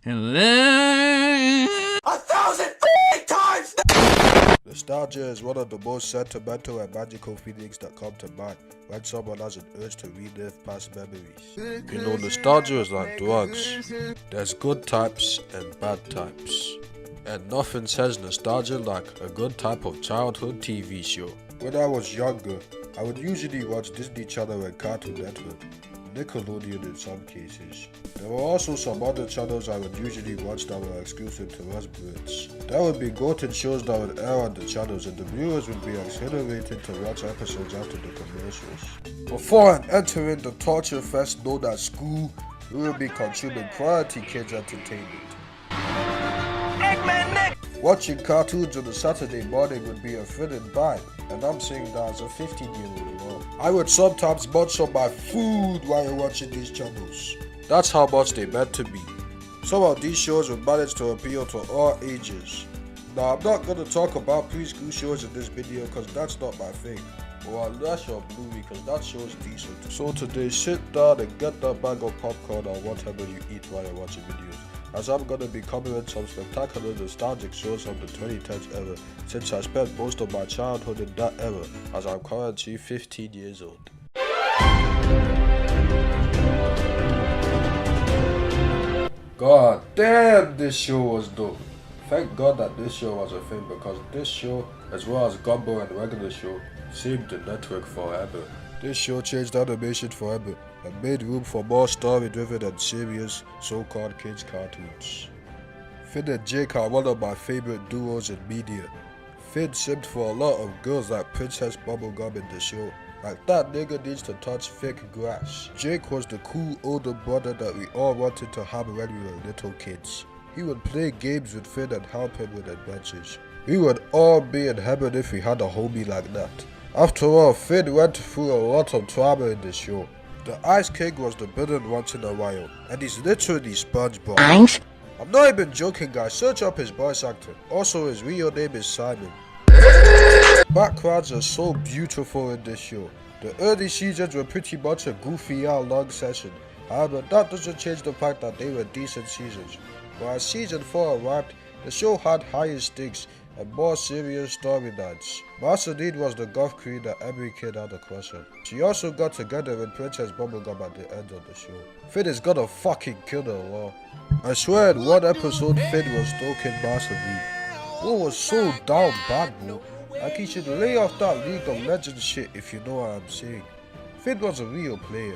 and learn. 1,000 times! Nostalgia is one of the most sentimental and magical feelings that come to mind when someone has an urge to relive past memories. You know, nostalgia is like drugs. There's good types and bad types. And nothing says nostalgia like a good type of childhood TV show. When I was younger, I would usually watch Disney Channel and Cartoon Network, Nickelodeon in some cases. There were also some other channels I would usually watch that were exclusive to us Brits. There would be goated shows that would air on the channels and the viewers would be exhilarated to watch episodes after the commercials. Before entering the torture fest known as school, we would be consuming quality kids entertainment. Watching cartoons on a Saturday morning would be a thrilling vibe, and I'm saying that as a 15-year-old. I would sometimes munch on my food while watching these channels. That's how much they meant to me. Some of these shows would manage to appeal to all ages. Now, I'm not going to talk about preschool shows in this video because that's not my thing. Or unless you're Bluey, because that show is decent. So today, sit down and get that bag of popcorn or whatever you eat while you're watching videos, as I'm going to be covering some spectacular nostalgic shows from the 2010s era, since I spent most of my childhood in that era, as I'm currently 15 years old. God damn, this show was dope. Thank God that this show was a thing, because this show, as well as Gumbo and regular show, saved the network forever. This show changed animation forever and made room for more story-driven and serious so-called kids cartoons. Finn and Jake are one of my favorite duos in media. Finn simped for a lot of girls like Princess Bubblegum in the show. Like, that nigga needs to touch thick grass. Jake was the cool older brother that we all wanted to have when we were little kids. He would play games with Finn and help him with adventures. We would all be in heaven if we had a homie like that. After all, Finn went through a lot of trauma in the show. The Ice King was the villain once in a while, and he's literally SpongeBob. I'm not even joking, guys, search up his voice actor. Also, his real name is Simon. Backgrounds are so beautiful in this show. The early seasons were pretty much a goofy long session. However, that doesn't change the fact that they were decent seasons. But as season 4 arrived, the show had higher stakes and more serious storylines. Marceline was the goth queen that every kid had a crush on. She also got together with Princess Bubblegum at the end of the show. Finn is gonna fucking kill her all. I swear in one episode Finn was stalking Marceline. Bro was so down bad, bro. Like, he should lay off that League of Legends shit, if you know what I'm saying. Finn was a real player.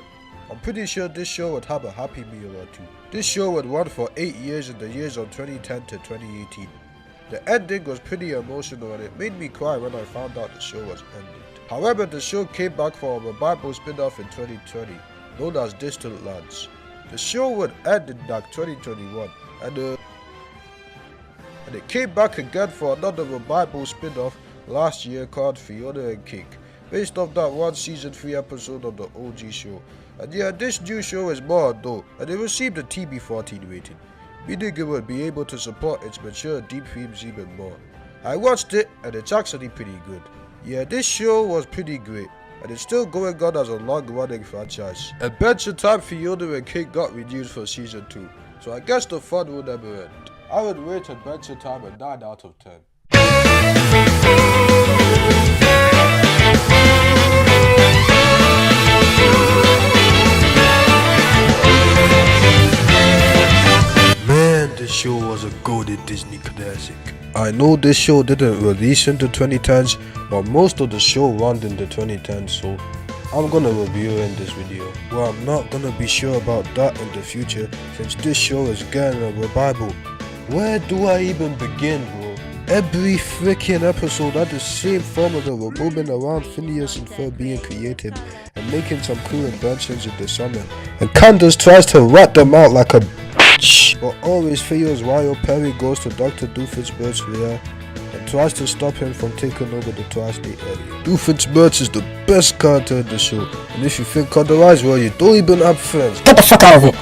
I'm pretty sure this show would have a Happy Meal or two. This show would run for 8 years in the years of 2010 to 2018. The ending was pretty emotional and it made me cry when I found out the show was ended. However, the show came back for a revival spin-off in 2020, known as Distant Lands. The show would end in like 2021 and it came back again for another revival spin-off last year called Fiona and Cake, based off that one season 3 episode of the OG show. And yeah, this new show is more adult and it received a TB14 rating, meaning it would be able to support its mature deep themes even more. I watched it and it's actually pretty good. Yeah, this show was pretty great and it's still going on as a long-running franchise. Adventure Time Fiona and Cake got renewed for season 2, so I guess the fun will never end. I would rate Adventure Time a 9 out of 10. Man, this show was a golden Disney classic. I know this show didn't release in the 2010s, but most of the show ran in the 2010s, so I'm gonna review it in this video. Well, I'm not gonna be sure about that in the future, since this show is getting a revival. Where do I even begin, bro? Every freaking episode had the same formula revolving around Phineas and Ferb being creative and making some cool inventions in the summer, and Candace tries to rat them out like a bitch, but always fails while Perry goes to Dr. Doofenshmirtz's lair and tries to stop him from taking over the tri-state area. Doofenshmirtz is the best character in the show, and if you think otherwise, well, you don't even have friends. Get the fuck out of it!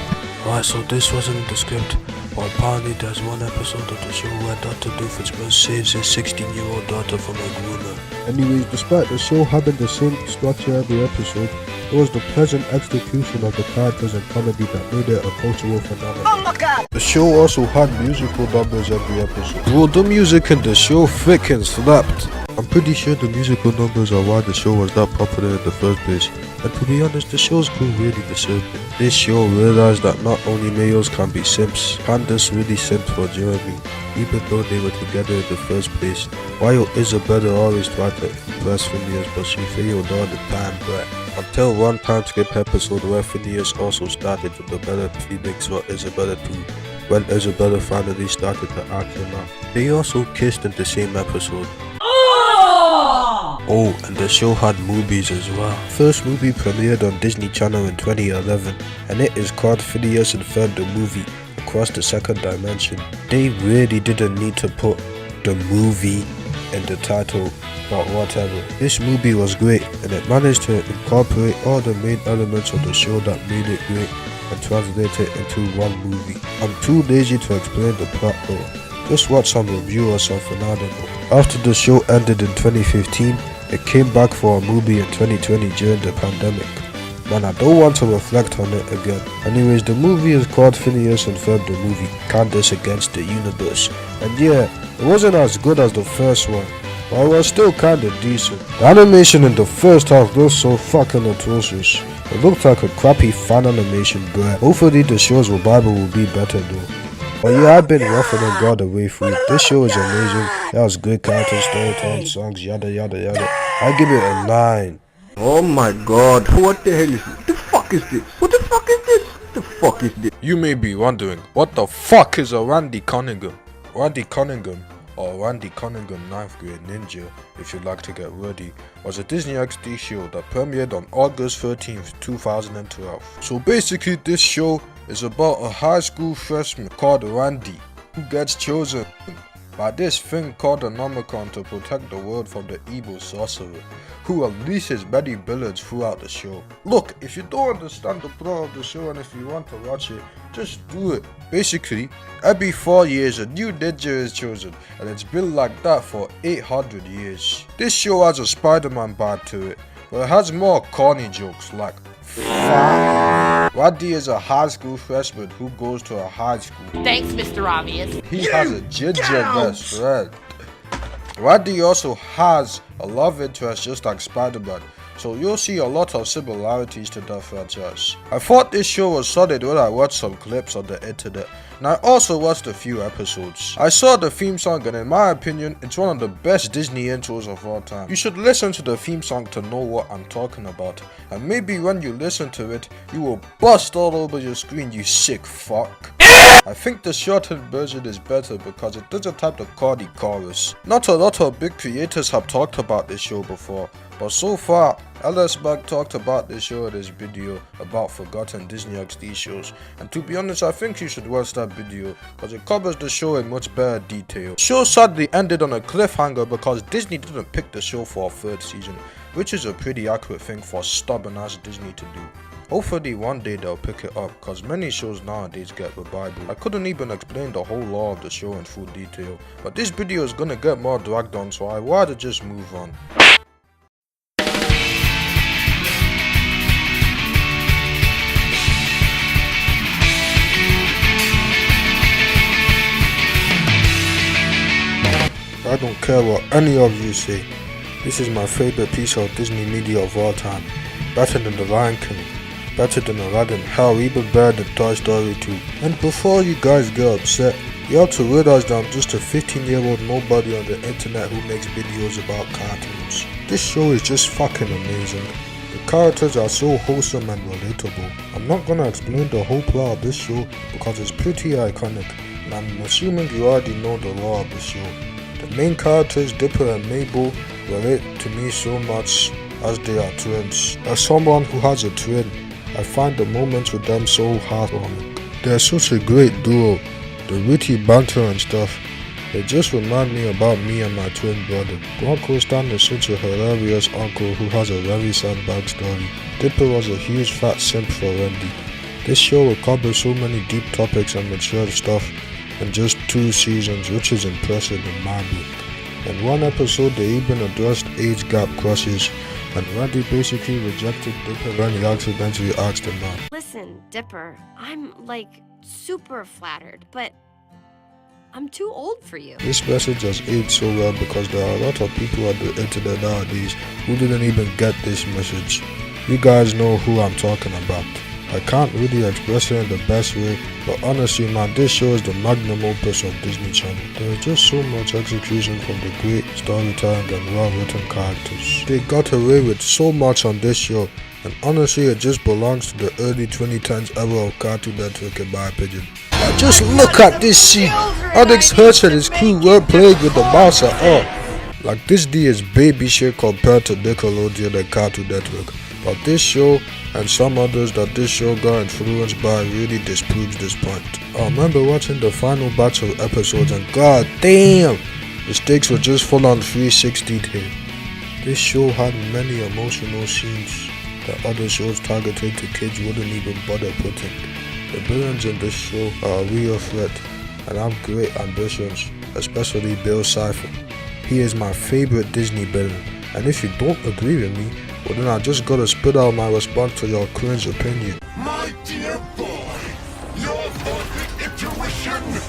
Right, so this wasn't in the script, but apparently there's one episode of the show where Dr. Doofenshmirtz saves his 16-year-old daughter from a groomer. Anyways, despite the show having the same structure every episode, it was the pleasant execution of the characters and comedy that made it a cultural phenomenon. Oh my god! The show also had musical numbers every episode. Well, the music in the show freaking slapped. I'm pretty sure the musical numbers are why the show was that popular in the first place. And to be honest, the show's crew really deserved it. This show realized that not only males can be simps, Candace really simped for Jeremy, even though they were together in the first place. While Isabella always tried to impress Phineas, but she failed all the time, but until one time skip episode where Phineas also started to develop feelings for Isabella too, when Isabella finally started to ask him out. They also kissed in the same episode. Oh, and the show had movies as well. First movie premiered on Disney Channel in 2011, and it is called Phineas and Ferb the Movie, Across the Second Dimension. They really didn't need to put the movie in the title, but whatever. This movie was great, and it managed to incorporate all the main elements of the show that made it great and translate it into one movie. I'm too lazy to explain the plot though. Just watch some review or something, I don't know. After the show ended in 2015, it came back for a movie in 2020 during the pandemic. Man, I don't want to reflect on it again. Anyways, the movie is called Phineas and Ferb the Movie, Candace Against the Universe. And yeah, it wasn't as good as the first one, but it was still kinda decent. The animation in the first half looked so fucking atrocious. It looked like a crappy fan animation, but hopefully the show's revival will be better though. But yeah, I've been roughing and God away through. This show is amazing. It has great characters, storytelling, songs, yada yada yada. I give it a 9. Oh my god, what the hell is this? What the fuck is this? What the fuck is this? What the fuck is this? You may be wondering, what the fuck is a Randy Cunningham? Randy Cunningham, or Randy Cunningham 9th grade ninja, if you'd like to get wordy, was a Disney XD show that premiered on August 13th, 2012. So basically this show is about a high school freshman called Randy, who gets chosen by this thing called an Omicron to protect the world from the evil sorcerer, who unleashes many villains throughout the show. Look, if you don't understand the plot of the show and if you want to watch it, just do it. Basically, every 4 years a new ninja is chosen, and it's been like that for 800 years. This show has a Spider-Man vibe to it, but it has more corny jokes like Randy is a high school freshman who goes to a high school. Thanks, Mr. Obvious. He has a ginger best friend. Randy also has a love interest just like Spider-Man, so you'll see a lot of similarities to the franchise. I thought this show was solid when I watched some clips on the internet, and I also watched a few episodes. I saw the theme song, and in my opinion, it's one of the best Disney intros of all time. You should listen to the theme song to know what I'm talking about, and maybe when you listen to it, you will bust all over your screen, you sick fuck. I think the shortened version is better because it doesn't have the corny chorus. Not a lot of big creators have talked about this show before, but so far, LS Mag talked about this show in his video about forgotten Disney XD shows, and to be honest, I think you should watch that video because it covers the show in much better detail. The show sadly ended on a cliffhanger because Disney didn't pick the show for a 3rd season, which is a pretty accurate thing for stubborn ass Disney to do. Hopefully one day they'll pick it up, cause many shows nowadays get revival. I couldn't even explain the whole lore of the show in full detail, but this video is gonna get more dragged on, so I'd rather just move on. I don't care what any of you say, this is my favorite piece of Disney media of all time. Better than The Lion King, better than Aladdin, hell even better than Toy Story 2. And before you guys get upset, you have to realize that I'm just a 15-year-old nobody on the internet who makes videos about cartoons. This show is just fucking amazing. The characters are so wholesome and relatable. I'm not gonna explain the whole plot of this show because it's pretty iconic, and I'm assuming you already know the lore of the show. The main characters, Dipper and Mabel, relate to me so much as they are twins. As someone who has a twin, I find the moments with them so heartwarming. They're such a great duo, the witty banter and stuff. They just remind me about me and my twin brother. Uncle Stan is such a hilarious uncle who has a very sad backstory. Dipper was a huge fat simp for Randy. This show will cover so many deep topics and mature stuff in just 2 seasons, which is impressive in my book. In one episode, they even addressed age gap crushes, and Randy basically rejected Dipper when he accidentally asked him out. Listen, Dipper, I'm like super flattered, but I'm too old for you. This message has aged so well because there are a lot of people on the internet nowadays who didn't even get this message. You guys know who I'm talking about. I can't really express it in the best way, but honestly man, this show is the magnum opus of Disney Channel. There is just so much execution from the great storytelling and well written characters. They got away with so much on this show, and honestly it just belongs to the early 2010s era of Cartoon Network in my opinion. Now just look at this scene. Alex Hirsch and his crew weren't playing with the mouse at all. Like Disney is baby shit compared to Nickelodeon and Cartoon Network. But this show and some others that this show got influenced by really disproves this point. I remember watching the final batch of episodes and god damn, the stakes were just full on 360'd here. This show had many emotional scenes that other shows targeted to kids wouldn't even bother putting. The villains in this show are a real threat and have great ambitions, especially Bill Cipher. He is my favorite Disney villain, and if you don't agree with me, well then I just gotta spit out my response to your cringe opinion. My dear boy, your perfect intuition is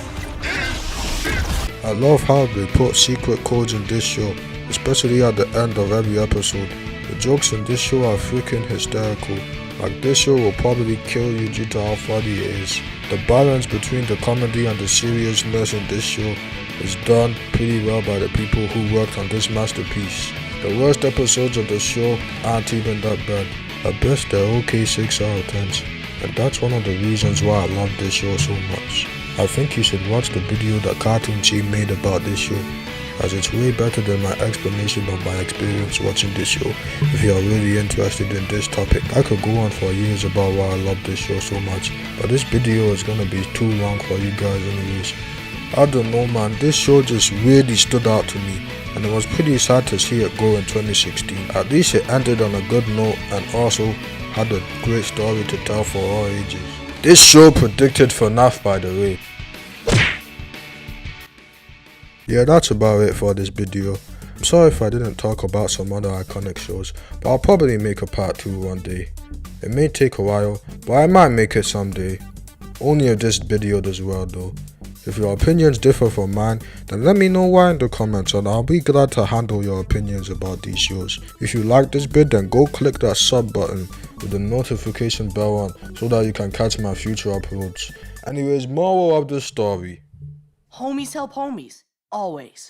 shit. I love how they put secret codes in this show, especially at the end of every episode. The jokes in this show are freaking hysterical. Like this show will probably kill you due to how funny it is. The balance between the comedy and the seriousness in this show is done pretty well by the people who worked on this masterpiece. The worst episodes of the show aren't even that bad. At best they're okay 6 out of 10s. And that's one of the reasons why I love this show so much. I think you should watch the video that Cartoon Team made about this show, as it's way better than my explanation of my experience watching this show. If you are really interested in this topic, I could go on for years about why I love this show so much, but this video is gonna be too long for you guys anyways. I don't know man, this show just really stood out to me, and it was pretty sad to see it go in 2016. At least it ended on a good note and also had a great story to tell for all ages. This show predicted FNAF by the way. Yeah, that's about it for this video. I'm sorry if I didn't talk about some other iconic shows, but I'll probably make a part 2 one day. It may take a while, but I might make it someday. Only if this video does well though. If your opinions differ from mine, then let me know why in the comments and I'll be glad to handle your opinions about these shows. If you like this vid, then go click that sub button with the notification bell on so that you can catch my future uploads. Anyways, moral of the story. Homies help homies. Always.